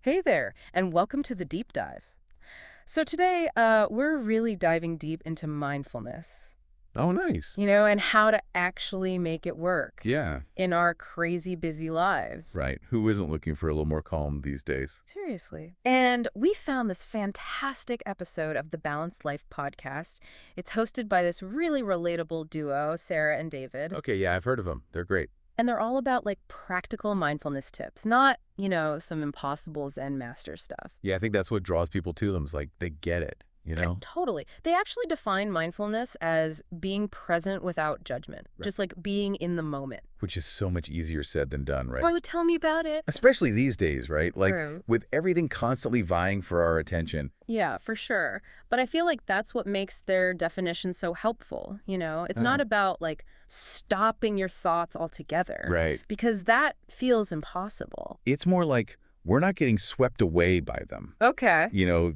Hey there, and welcome to the deep dive. So today, we're really diving deep into mindfulness, Oh, nice. and how to actually make it work Yeah, in our crazy busy lives. right. Who isn't looking for a little more calm these days? Seriously. And we found this fantastic episode of the Balanced Life podcast. It's hosted by this really relatable duo, Sarah and David. Okay, yeah, I've heard of them. They're great. And they're all about like practical mindfulness tips, not, some impossible Zen master stuff. Yeah, I think that's what draws people to them is like they get it, you know? Totally. They actually define mindfulness as being present without judgment, Right. just like being in the moment. Which is so much easier said than done, right? Oh, tell me about it. Especially these days, right? Like True. with everything constantly vying for our attention. Yeah, for sure. But I feel like that's what makes their definition so helpful. It's not about like stopping your thoughts altogether, Right. because that feels impossible. It's more like we're not getting swept away by them. Okay.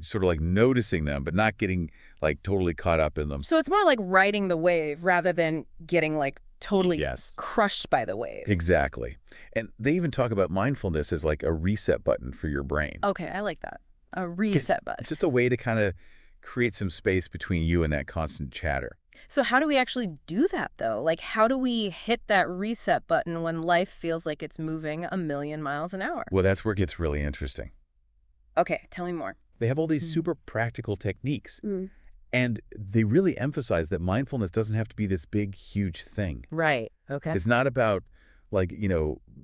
Sort of like noticing them, but not getting like totally caught up in them. So it's more like riding the wave rather than getting like totally Yes. crushed by the wave. Exactly. And they even talk about mindfulness as like a reset button for your brain. Okay, I like that. A 'Cause reset button. It's just a way to kind of create some space between you and that constant chatter. So how do we actually do that, though? Like, how do we hit that reset button when life feels like it's moving a million miles an hour? Well, that's where it gets really interesting. Okay, tell me more. They have all these Mm. super practical techniques, Mm. and they really emphasize that mindfulness doesn't have to be this big, huge thing. Right. Okay. It's not about like,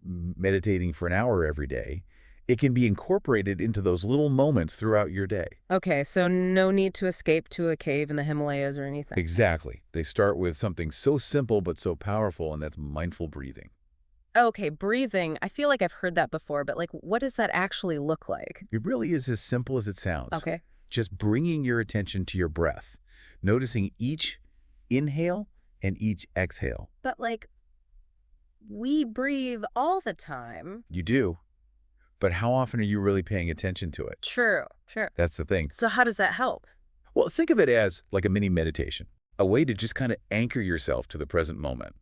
meditating for an hour every day. It can be incorporated into those little moments throughout your day. Okay, so no need to escape to a cave in the Himalayas or anything. Exactly. They start with something so simple but so powerful, and that's mindful breathing. Okay, breathing. I feel like I've heard that before, but like, what does that actually look like? It really is as simple as it sounds. Okay. Just bringing your attention to your breath, noticing each inhale and each exhale. But like, we breathe all the time. You do, but how often are you really paying attention to it? True, sure. That's the thing. So how does that help? Well, think of it as like a mini meditation, a way to just kind of anchor yourself to the present moment.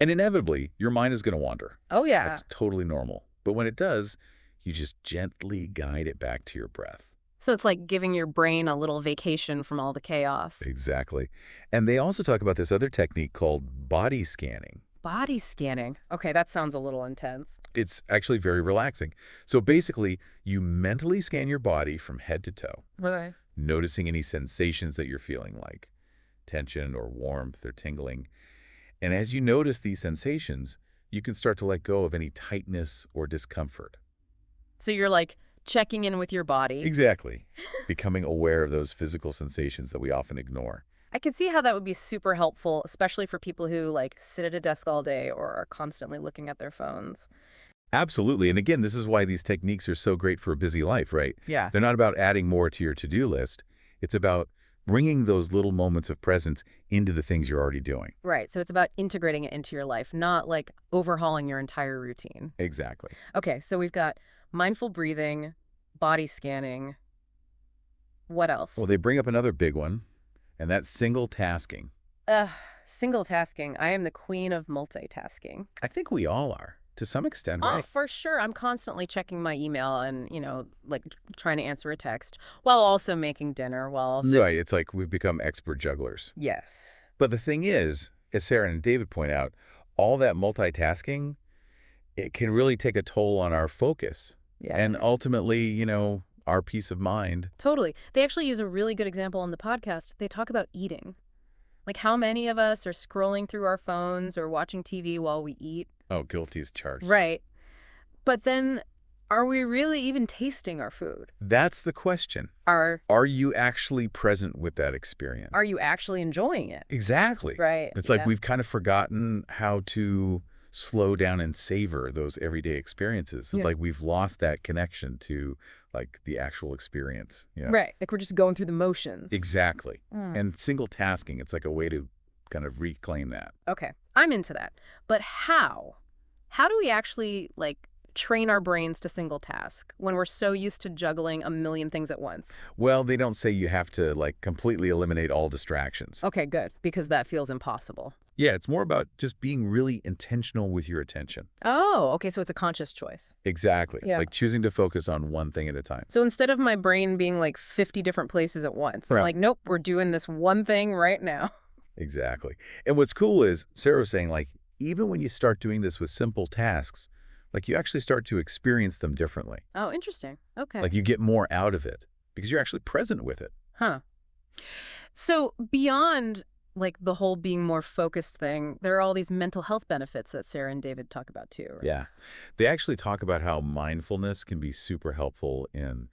And inevitably, your mind is going to wander. Oh, yeah. That's totally normal. But when it does, you just gently guide it back to your breath. So it's like giving your brain a little vacation from all the chaos. Exactly. And they also talk about this other technique called body scanning. Body scanning. Okay, that sounds a little intense. It's actually very relaxing. So basically, you mentally scan your body from head to toe, Right. noticing any sensations that you're feeling like tension or warmth or tingling. And as you notice these sensations, you can start to let go of any tightness or discomfort. So you're like checking in with your body. Exactly. Becoming aware of those physical sensations that we often ignore. I can see how that would be super helpful, especially for people who like sit at a desk all day or are constantly looking at their phones. Absolutely. And again, this is why these techniques are so great for a busy life, right? Yeah. They're not about adding more to your to-do list. It's about bringing those little moments of presence into the things you're already doing. Right. So it's about integrating it into your life, not like overhauling your entire routine. Exactly. Okay, so we've got mindful breathing, body scanning. What else? Well, they bring up another big one, and that's single tasking. Ugh, single tasking. I am the queen of multitasking. I think we all are, to some extent, Oh, right? for sure. I'm constantly checking my email and, like trying to answer a text while also making dinner, while also. Right. It's like we've become expert jugglers. Yes. But the thing is, as Sarah and David point out, all that multitasking, it can really take a toll on our focus Yeah. and ultimately, our peace of mind. Totally. They actually use a really good example on the podcast. They talk about eating. Like how many of us are scrolling through our phones or watching TV while we eat. Oh, guilty as charged. Right. But then are we really even tasting our food? That's the question. Are Are you actually present with that experience? are you actually enjoying it? Exactly. Right. It's like yeah. we've kind of forgotten how to slow down and savor those everyday experiences. It's Yeah. like we've lost that connection to like the actual experience. Yeah. Right. Like we're just going through the motions. Exactly. Mm. And single tasking, it's like a way to kind of reclaim that. Okay. I'm into that. But how? How do we actually like train our brains to single task when we're so used to juggling a million things at once? Well, they don't say you have to like completely eliminate all distractions. Okay, good, because that feels impossible. Yeah, it's more about just being really intentional with your attention. Oh, okay, so it's a conscious choice. Exactly. Yeah. Like choosing to focus on one thing at a time. So instead of my brain being like 50 different places at once, I'm Right. like, nope, we're doing this one thing right now. Exactly. And what's cool is Sarah was saying, like, even when you start doing this with simple tasks, like you actually start to experience them differently. Oh, interesting. Okay. Like you get more out of it because you're actually present with it. Huh. So beyond like the whole being more focused thing, there are all these mental health benefits that Sarah and David talk about too, right? Yeah. They actually talk about how mindfulness can be super helpful in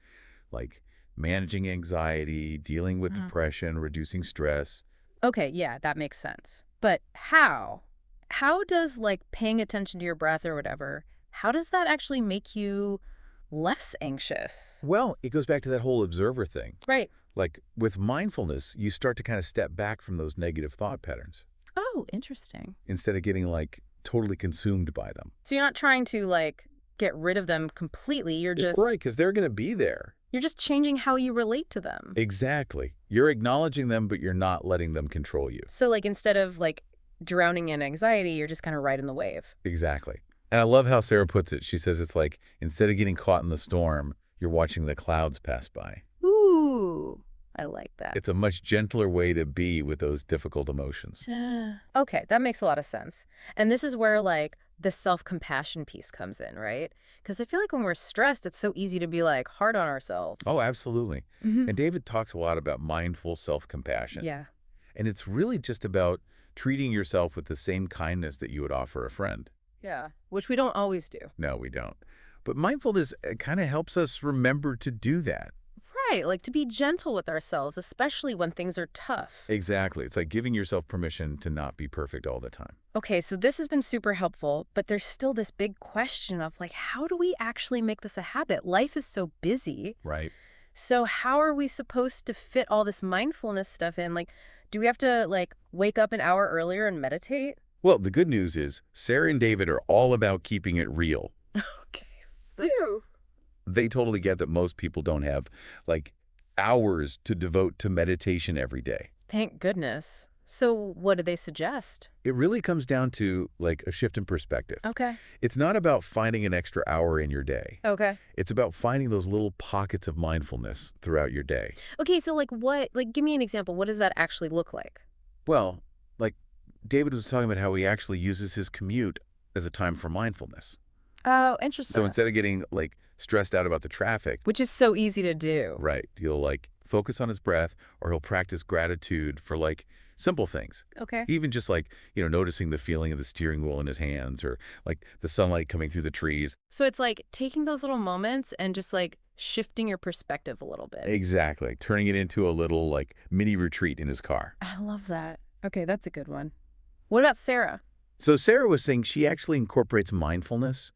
like managing anxiety, dealing with Mhm. depression, reducing stress. Okay, yeah, that makes sense. But how? How does like paying attention to your breath or whatever, how does that actually make you less anxious? Well, it goes back to that whole observer thing. Right. Like with mindfulness, you start to kind of step back from those negative thought patterns Oh, interesting. instead of getting like totally consumed by them. So you're not trying to like get rid of them completely. It's right, because they're going to be there. You're just changing how you relate to them. Exactly. You're acknowledging them, but you're not letting them control you. So like instead of like drowning in anxiety, you're just kind of riding the wave. Exactly. And I love how Sarah puts it. She says it's like instead of getting caught in the storm, you're watching the clouds pass by. Ooh, I like that. It's a much gentler way to be with those difficult emotions. Okay, that makes a lot of sense. And this is where like the self-compassion piece comes in, right? Because I feel like when we're stressed, it's so easy to be like hard on ourselves. Oh, absolutely. Mhm. And David talks a lot about mindful self-compassion. Yeah. And it's really just about treating yourself with the same kindness that you would offer a friend. Yeah. Which we don't always do. No, we don't. But mindfulness kind of helps us remember to do that. Right. Like to be gentle with ourselves, especially when things are tough. Exactly. It's like giving yourself permission to not be perfect all the time. Okay, so this has been super helpful, but there's still this big question of like, how do we actually make this a habit? Life is so busy. Right. So how are we supposed to fit all this mindfulness stuff in? Like, do we have to like wake up an hour earlier and meditate? Well, the good news is Sarah and David are all about keeping it real. Okay. Ew. They totally get that most people don't have like hours to devote to meditation every day. Thank goodness. So what do they suggest? It really comes down to like a shift in perspective. Okay. It's not about finding an extra hour in your day. Okay. It's about finding those little pockets of mindfulness throughout your day. Okay, so like what, like give me an example. What does that actually look like? Well, like David was talking about how he actually uses his commute as a time for mindfulness. Oh, interesting. So instead of getting like stressed out about the traffic, Which is so easy to do. right, he'll like focus on his breath or he'll practice gratitude for like simple things. Okay. Even just like, noticing the feeling of the steering wheel in his hands or like the sunlight coming through the trees. So it's like taking those little moments and just like shifting your perspective a little bit. Exactly. Turning it into a little like mini retreat in his car. I love that. Okay, that's a good one. What about Sarah? So Sarah was saying she actually incorporates mindfulness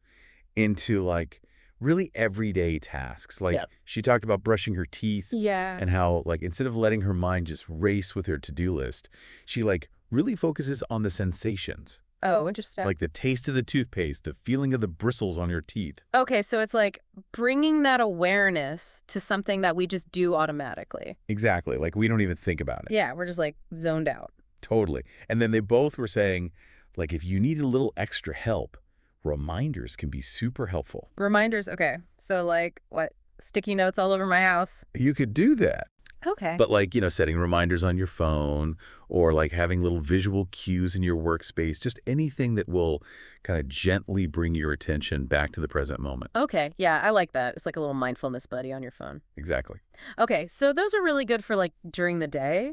into like really everyday tasks. Like Yep. she talked about brushing her teeth Yeah. and how like instead of letting her mind just race with her to-do list, she like really focuses on the sensations. Oh, interesting. Like the taste of the toothpaste, the feeling of the bristles on your teeth. Okay, so it's like bringing that awareness to something that we just do automatically. Exactly. Like we don't even think about it. Yeah, we're just like zoned out. Totally. And then they both were saying, like, if you need a little extra help, reminders can be super helpful. Reminders, okay. So like what? Sticky notes all over my house. You could do that. Okay. But like, setting reminders on your phone or like having little visual cues in your workspace, just anything that will kind of gently bring your attention back to the present moment. Okay, yeah, I like that. It's like a little mindfulness buddy on your phone. Exactly. Okay, so those are really good for like during the day.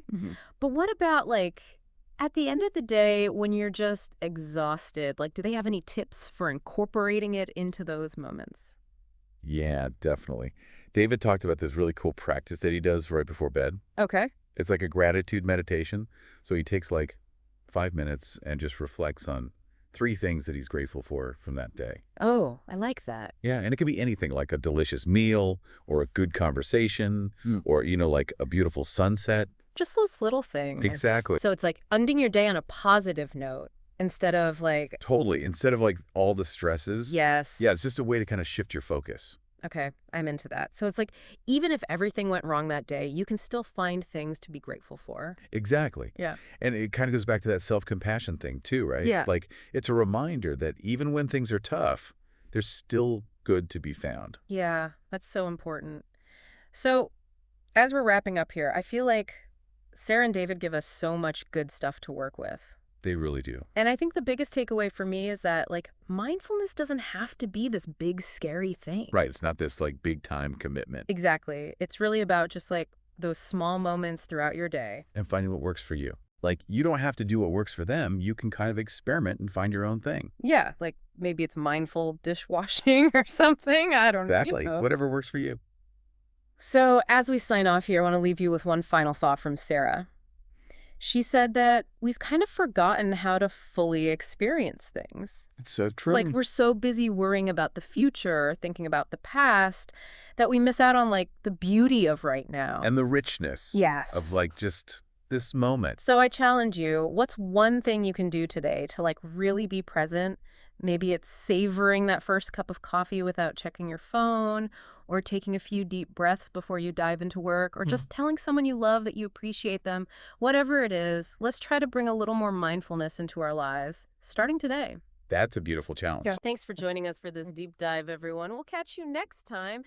But what about like at the end of the day when you're just exhausted? Like, do they have any tips for incorporating it into those moments? Yeah, definitely. David talked about this really cool practice that he does right before bed. Okay. It's like a gratitude meditation. So he takes like 5 minutes and just reflects on 3 things that he's grateful for from that day. Oh, I like that. Yeah, and it could be anything like a delicious meal or a good conversation or, like a beautiful sunset. Just those little things. Exactly. So it's like ending your day on a positive note instead of like, Totally. Instead of like all the stresses. yes. Yeah, it's just a way to kind of shift your focus. Okay, I'm into that. So it's like, even if everything went wrong that day, you can still find things to be grateful for. Exactly. Yeah. And it kind of goes back to that self-compassion thing too, right? Yeah. Like, it's a reminder that even when things are tough, there's still good to be found. Yeah, that's so important. So, as we're wrapping up here, I feel like Sarah and David give us so much good stuff to work with. They really do. And I think the biggest takeaway for me is that, like, mindfulness doesn't have to be this big, scary thing. Right. It's not this like big time commitment. Exactly. It's really about just like those small moments throughout your day. And finding what works for you. Like, you don't have to do what works for them. You can kind of experiment and find your own thing. Yeah, like maybe it's mindful dishwashing or something. I don't Exactly. know. Whatever works for you. So, as we sign off here, I want to leave you with one final thought from Sarah. She said that we've kind of forgotten how to fully experience things. It's so true. Like, we're so busy worrying about the future, thinking about the past, that we miss out on, like, the beauty of right now. And the richness Yes. of like just this moment. So I challenge you, what's one thing you can do today to, like, really be present? Maybe it's savoring that first cup of coffee without checking your phone, or taking a few deep breaths before you dive into work, or just telling someone you love that you appreciate them. Whatever it is, let's try to bring a little more mindfulness into our lives, starting today. That's a beautiful challenge. Thanks for joining us for this deep dive, everyone. We'll catch you next time.